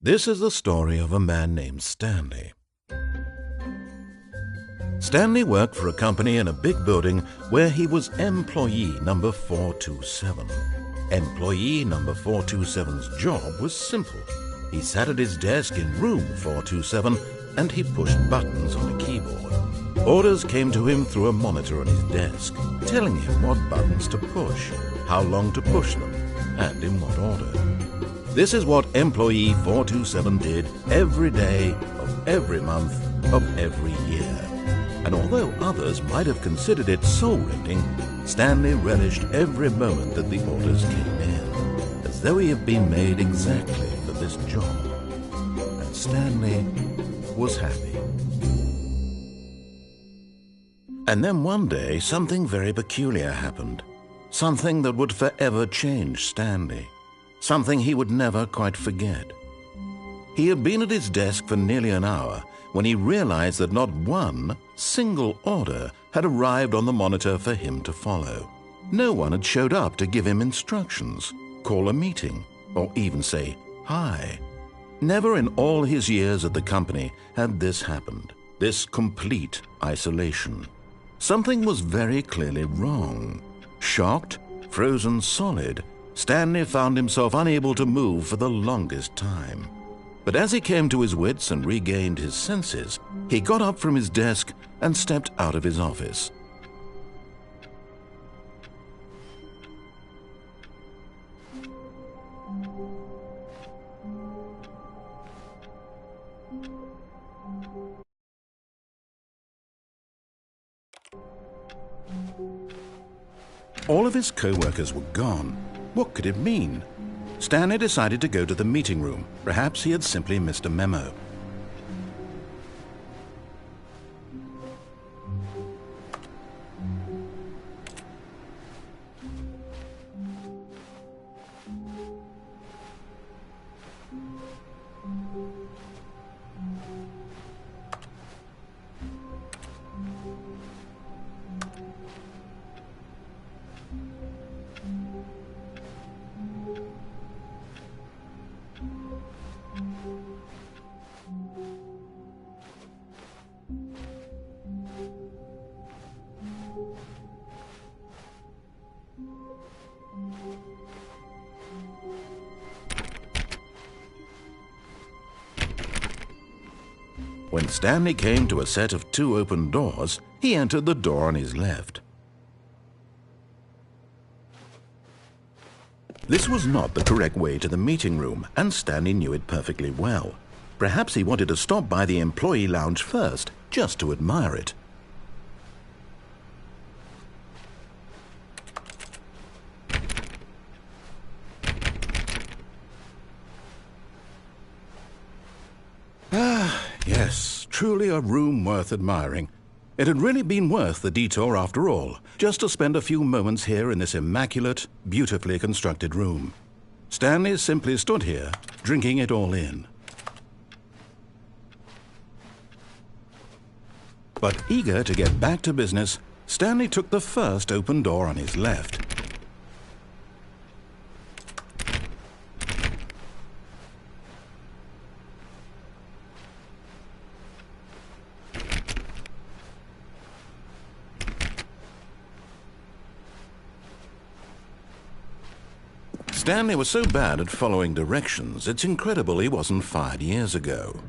This is the story of a man named Stanley. Stanley worked for a company in a big building where he was employee number 427. Employee number 427's job was simple. He sat at his desk in room 427 and he pushed buttons on a keyboard. Orders came to him through a monitor on his desk, telling him what buttons to push, how long to push them, and in what order. This is what employee 427 did every day of every month of every year. And although others might have considered it soul-rending, Stanley relished every moment that the orders came in, as though he had been made exactly for this job. And Stanley was happy. And then one day, something very peculiar happened. Something that would forever change Stanley. Something he would never quite forget. He had been at his desk for nearly an hour when he realized that not one single order had arrived on the monitor for him to follow. No one had showed up to give him instructions, call a meeting, or even say hi. Never in all his years at the company had this happened, this complete isolation. Something was very clearly wrong. Shocked, frozen solid, Stanley found himself unable to move for the longest time. But as he came to his wits and regained his senses, he got up from his desk and stepped out of his office. All of his co-workers were gone. What could it mean? Stanley decided to go to the meeting room. Perhaps he had simply missed a memo. When Stanley came to a set of 2 open doors, he entered the door on his left. This was not the correct way to the meeting room, and Stanley knew it perfectly well. Perhaps he wanted to stop by the employee lounge first, just to admire it. Yes, truly a room worth admiring. It had really been worth the detour after all, just to spend a few moments here in this immaculate, beautifully constructed room. Stanley simply stood here, drinking it all in. But eager to get back to business, Stanley took the first open door on his left. Stanley was so bad at following directions, it's incredible he wasn't fired years ago.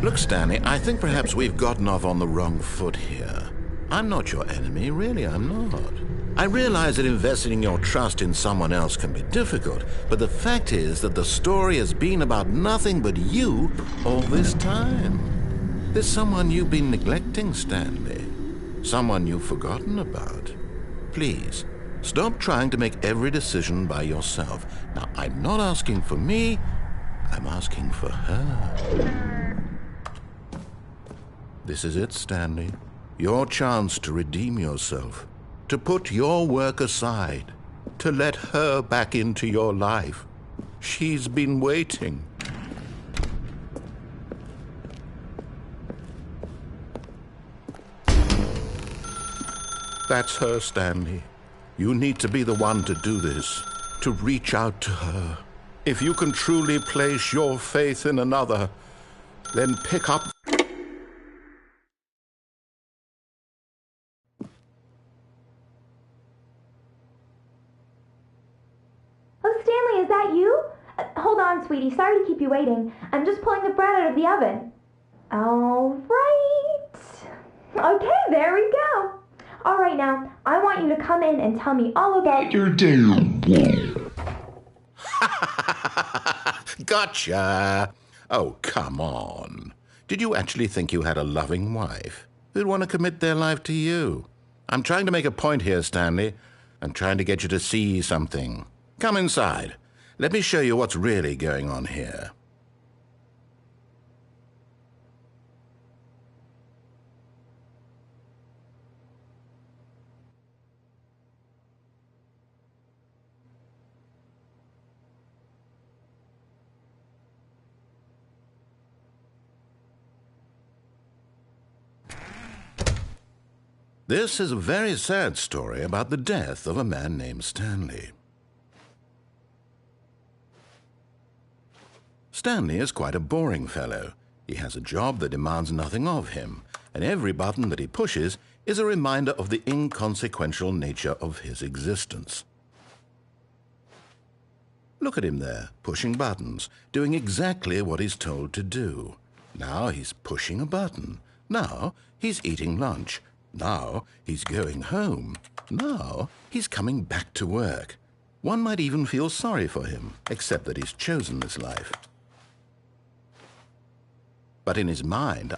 Look, Stanley, I think perhaps we've gotten off on the wrong foot here. I'm not your enemy, really, I'm not. I realize that investing your trust in someone else can be difficult, but the fact is that the story has been about nothing but you all this time. There's someone you've been neglecting, Stanley. Someone you've forgotten about. Please, stop trying to make every decision by yourself. Now, I'm not asking for me, I'm asking for her. This is it, Stanley. Your chance to redeem yourself. to put your work aside, to let her back into your life. She's been waiting. That's her, Stanley. You need to be the one to do this, to reach out to her. If you can truly place your faith in another, then pick up. Oh, Stanley, is that you? Hold on, sweetie. Sorry to keep you waiting. I'm just pulling the bread out of the oven. All right. Okay, there we go. All right, now, I want you to come in and tell me all about your day. Gotcha. Oh, come on. Did you actually think you had a loving wife who'd want to commit their life to you? I'm trying to make a point here, Stanley. I'm trying to get you to see something. Come inside. Let me show you what's really going on here. This is a very sad story about the death of a man named Stanley. Stanley is quite a boring fellow. He has a job that demands nothing of him, and every button that he pushes is a reminder of the inconsequential nature of his existence. Look at him there, pushing buttons, doing exactly what he's told to do. Now he's pushing a button. Now he's eating lunch. Now he's going home. Now he's coming back to work. One might even feel sorry for him, except that he's chosen this life. But in his mind,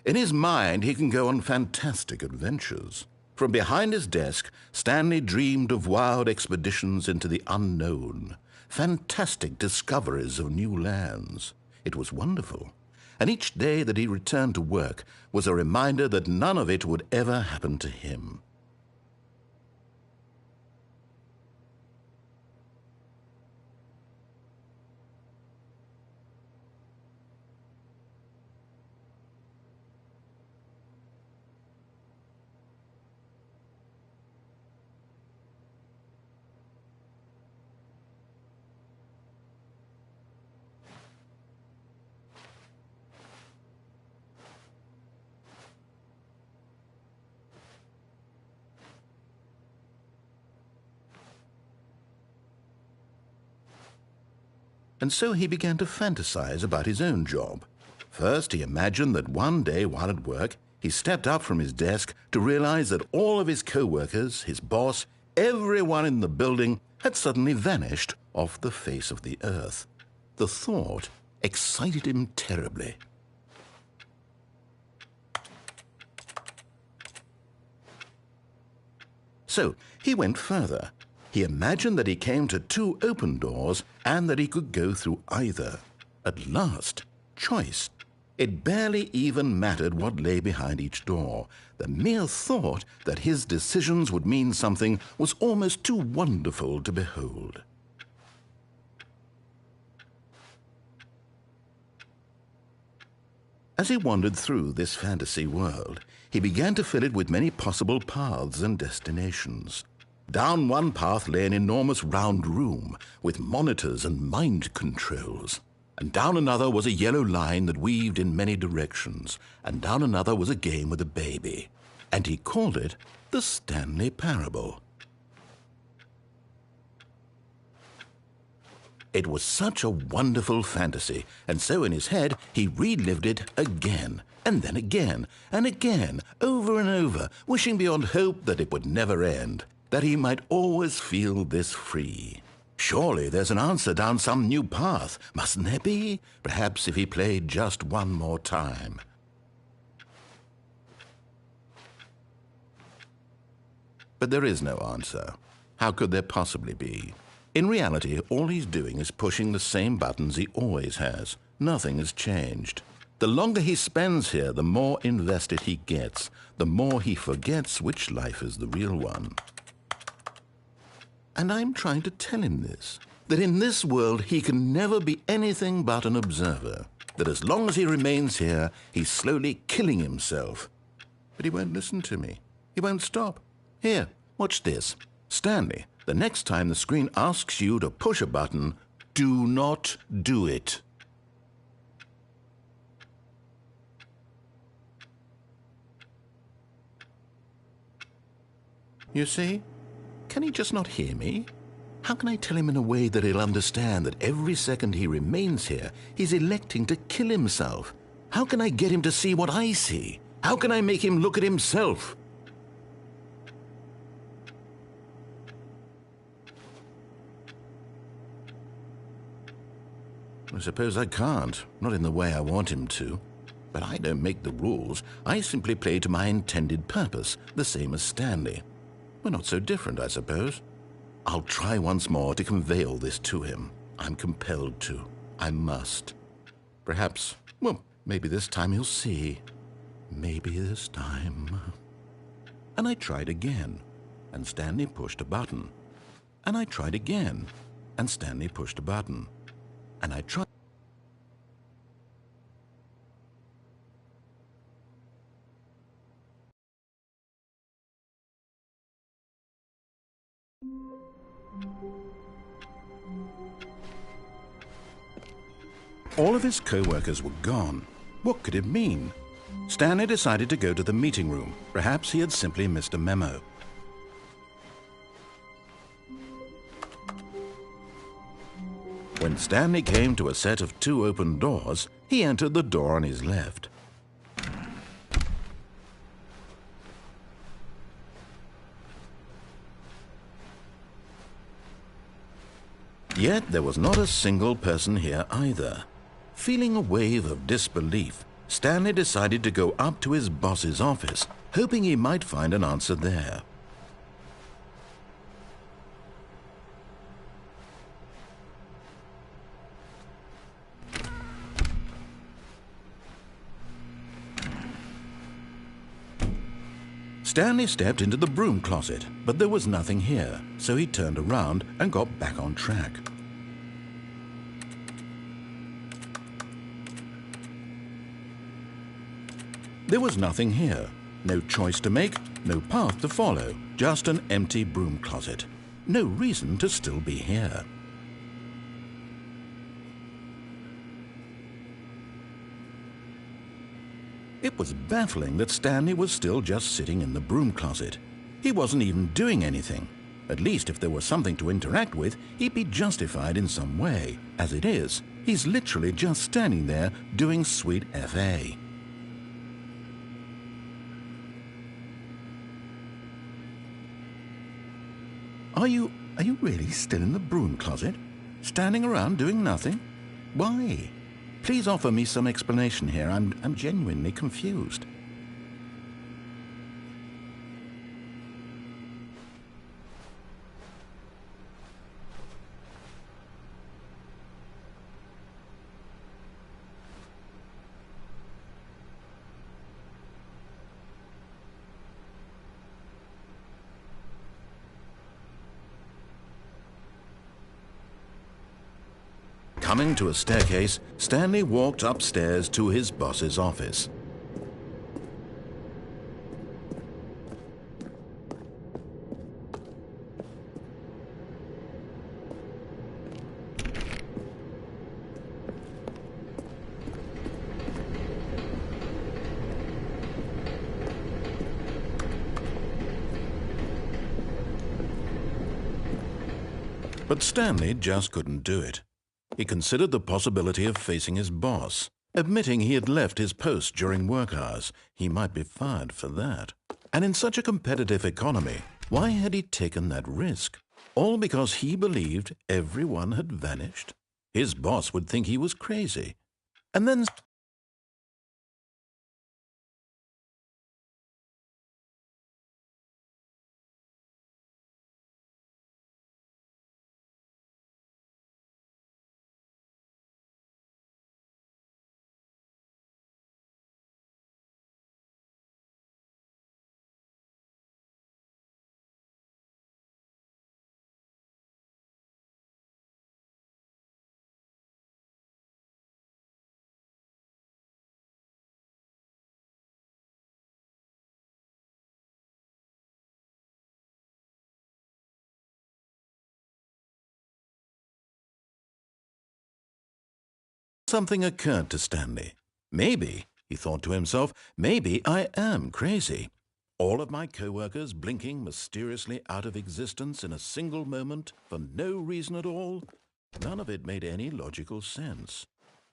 in his mind he can go on fantastic adventures. From behind his desk, Stanley dreamed of wild expeditions into the unknown, fantastic discoveries of new lands. It was wonderful. And each day that he returned to work was a reminder that none of it would ever happen to him. And so he began to fantasize about his own job. First, he imagined that one day while at work, he stepped up from his desk to realize that all of his co-workers, his boss, everyone in the building had suddenly vanished off the face of the earth. The thought excited him terribly. So he went further. He imagined that he came to two open doors and that he could go through either. At last, choice. It barely even mattered what lay behind each door. The mere thought that his decisions would mean something was almost too wonderful to behold. As he wandered through this fantasy world, he began to fill it with many possible paths and destinations. Down one path lay an enormous round room with monitors and mind controls. And down another was a yellow line that weaved in many directions. And down another was a game with a baby. And he called it the Stanley Parable. It was such a wonderful fantasy, and so in his head he relived it again, and then again, and again, over and over, wishing beyond hope that it would never end, that he might always feel this free. Surely there's an answer down some new path, mustn't there be? Perhaps if he played just one more time. But there is no answer. How could there possibly be? In reality, all he's doing is pushing the same buttons he always has. Nothing has changed. The longer he spends here, the more invested he gets, the more he forgets which life is the real one. And I'm trying to tell him this, that in this world he can never be anything but an observer, that as long as he remains here, he's slowly killing himself. But he won't listen to me. He won't stop. Here, watch this. Stanley, the next time the screen asks you to push a button, do not do it. You see? Can he just not hear me? How can I tell him in a way that he'll understand that every second he remains here, he's electing to kill himself? How can I get him to see what I see? How can I make him look at himself? I suppose I can't, not in the way I want him to. But I don't make the rules. I simply play to my intended purpose, the same as Stanley. We're not so different, I suppose. I'll try once more to convey all this to him. I'm compelled to. I must. Perhaps, well, maybe this time he'll see. Maybe this time. And I tried again, and Stanley pushed a button. And I tried again, and Stanley pushed a button. And I tried. All of his co-workers were gone. What could it mean? Stanley decided to go to the meeting room. Perhaps he had simply missed a memo. When Stanley came to a set of 2 open doors, he entered the door on his left. Yet there was not a single person here either. Feeling a wave of disbelief, Stanley decided to go up to his boss's office, hoping he might find an answer there. Stanley stepped into the broom closet, but there was nothing here, so he turned around and got back on track. There was nothing here. No choice to make, no path to follow, just an empty broom closet. No reason to still be here. It was baffling that Stanley was still just sitting in the broom closet. He wasn't even doing anything. At least if there was something to interact with, he'd be justified in some way. As it is, he's literally just standing there doing sweet FA. Are you really still in the broom closet? Standing around doing nothing? Why? Please offer me some explanation here. I'm genuinely confused. Coming to a staircase, Stanley walked upstairs to his boss's office. But Stanley just couldn't do it. He considered the possibility of facing his boss. Admitting he had left his post during work hours, he might be fired for that. And in such a competitive economy, why had he taken that risk? All because he believed everyone had vanished? His boss would think he was crazy. And then something occurred to Stanley. Maybe, he thought to himself, maybe I am crazy. All of my co-workers blinking mysteriously out of existence in a single moment for no reason at all. None of it made any logical sense.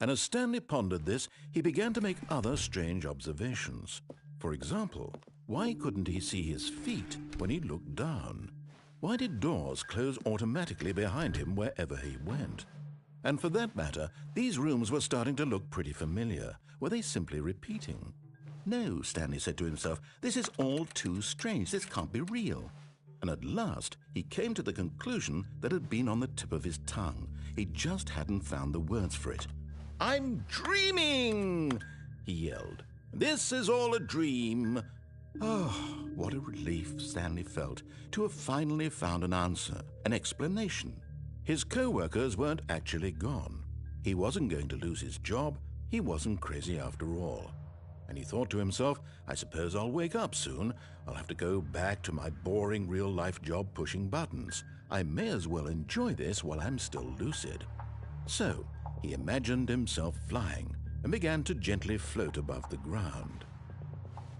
And as Stanley pondered this, he began to make other strange observations. For example, why couldn't he see his feet when he looked down? Why did doors close automatically behind him wherever he went? And for that matter, these rooms were starting to look pretty familiar. Were they simply repeating? No, Stanley said to himself, this is all too strange. This can't be real. And at last, he came to the conclusion that had been on the tip of his tongue. He just hadn't found the words for it. "I'm dreaming!" he yelled. "This is all a dream." Oh, what a relief Stanley felt to have finally found an answer, an explanation. His co-workers weren't actually gone. He wasn't going to lose his job. He wasn't crazy after all. And he thought to himself, I suppose I'll wake up soon. I'll have to go back to my boring real-life job pushing buttons. I may as well enjoy this while I'm still lucid. So he imagined himself flying and began to gently float above the ground.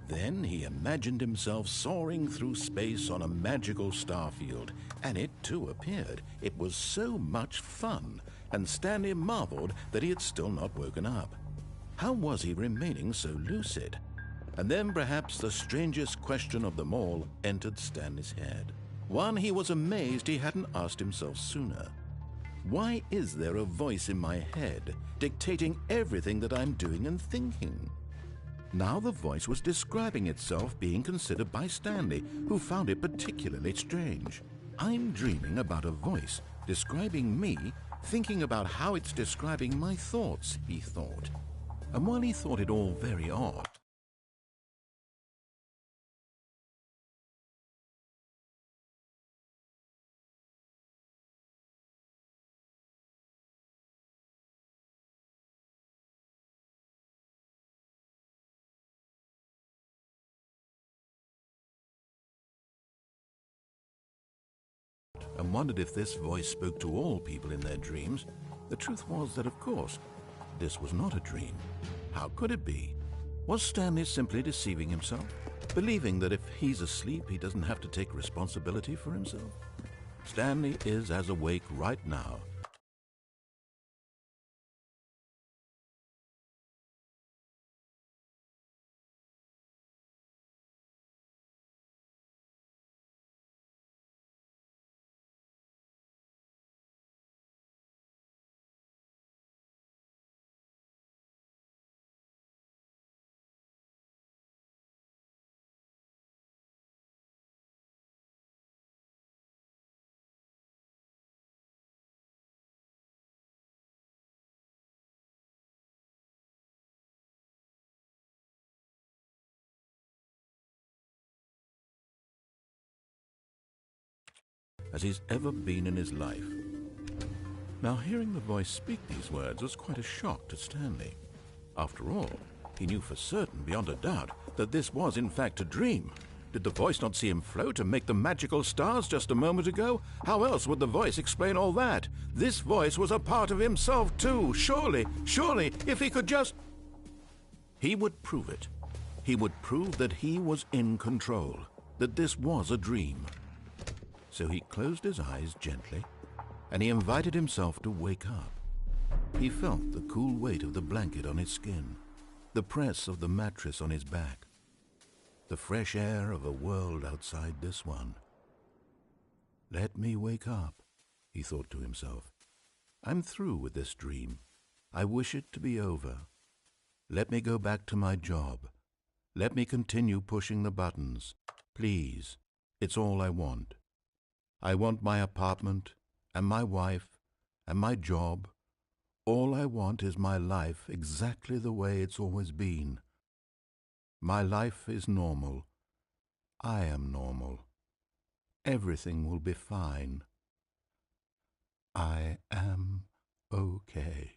Then he imagined himself soaring through space on a magical starfield, and it too appeared. It was so much fun, and Stanley marveled that he had still not woken up. How was he remaining so lucid? And then perhaps the strangest question of them all entered Stanley's head. One he was amazed he hadn't asked himself sooner. Why is there a voice in my head dictating everything that I'm doing and thinking? Now the voice was describing itself being considered by Stanley, who found it particularly strange. I'm dreaming about a voice describing me, thinking about how it's describing my thoughts, he thought. And while he thought it all very odd, and wondered if this voice spoke to all people in their dreams, the truth was that, of course, this was not a dream. How could it be? Was Stanley simply deceiving himself, believing that if he's asleep, he doesn't have to take responsibility for himself? Stanley is as awake right now as he's ever been in his life. Now, hearing the voice speak these words was quite a shock to Stanley. After all, he knew for certain, beyond a doubt, that this was in fact a dream. Did the voice not see him float and make the magical stars just a moment ago? How else would the voice explain all that? This voice was a part of himself too. Surely, if he could just... He would prove it. He would prove that he was in control, that this was a dream. So he closed his eyes gently, and he invited himself to wake up. He felt the cool weight of the blanket on his skin, the press of the mattress on his back, the fresh air of a world outside this one. Let me wake up, he thought to himself. I'm through with this dream. I wish it to be over. Let me go back to my job. Let me continue pushing the buttons. Please, it's all I want. I want my apartment, and my wife, and my job. All I want is my life exactly the way it's always been. My life is normal. I am normal. Everything will be fine. I am okay.